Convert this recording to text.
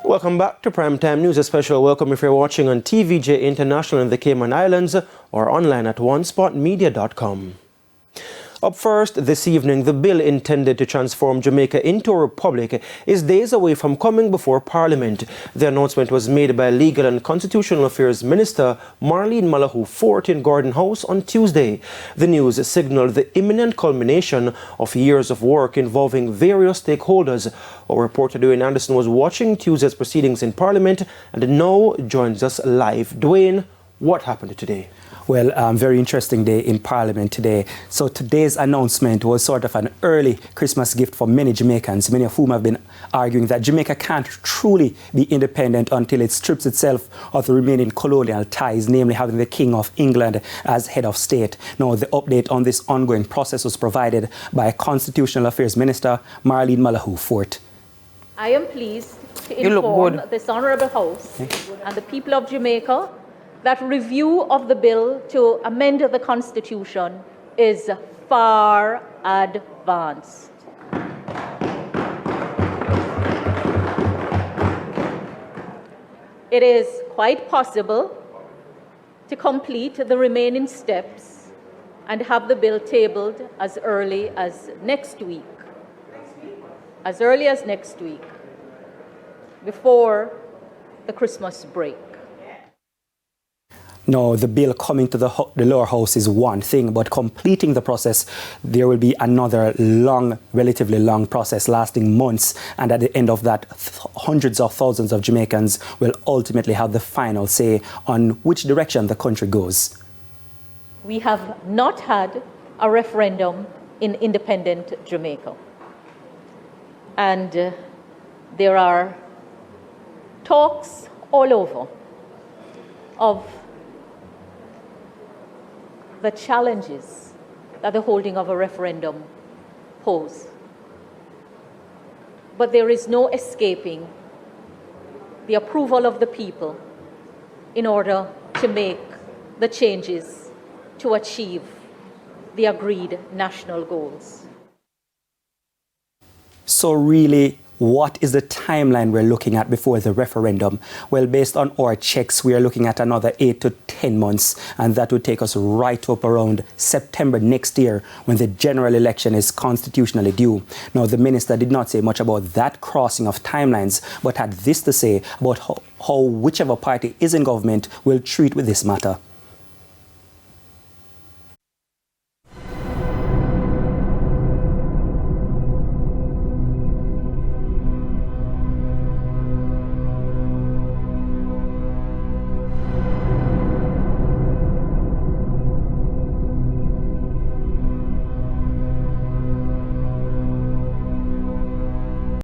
Welcome back to Primetime News. A special welcome if you're watching on TVJ International in the Cayman Islands or online at onespotmedia.com. Up first this evening, the bill intended to transform Jamaica into a republic is days away from coming before Parliament. The announcement was made by Legal and Constitutional Affairs Minister Marlene Malahou Fort in Gordon House on Tuesday. The news signaled the imminent culmination of years of work involving various stakeholders. Our reporter Dwayne Anderson was watching Tuesday's proceedings in Parliament and now joins us live. Dwayne, what happened today? Well, very interesting day in Parliament today. So today's announcement was sort of an early Christmas gift for many Jamaicans, many of whom have been arguing that Jamaica can't truly be independent until it strips itself of the remaining colonial ties, namely having the King of England as head of state. Now, the update on this ongoing process was provided by Constitutional Affairs Minister Marlene Malahou Fort. I am pleased to inform this Honourable House and the people of Jamaica that review of the bill to amend the Constitution is far advanced. It is quite possible to complete the remaining steps and have the bill tabled as early as next week. As early as next week, before the Christmas break. No, the bill coming to the lower house is one thing, but completing the process, there will be another long, relatively long process lasting months. And at the end of that, hundreds of thousands of Jamaicans will ultimately have the final say on which direction the country goes. We have not had a referendum in independent Jamaica. And there are talks all over of the challenges that the holding of a referendum pose. But there is no escaping the approval of the people in order to make the changes to achieve the agreed national goals. So really, what is the timeline we're looking at before the referendum? Well, based on our checks, we are looking at another 8 to 10 months, and that would take us right up around September next year when the general election is constitutionally due. Now, the minister did not say much about that crossing of timelines, but had this to say about how whichever party is in government will treat with this matter.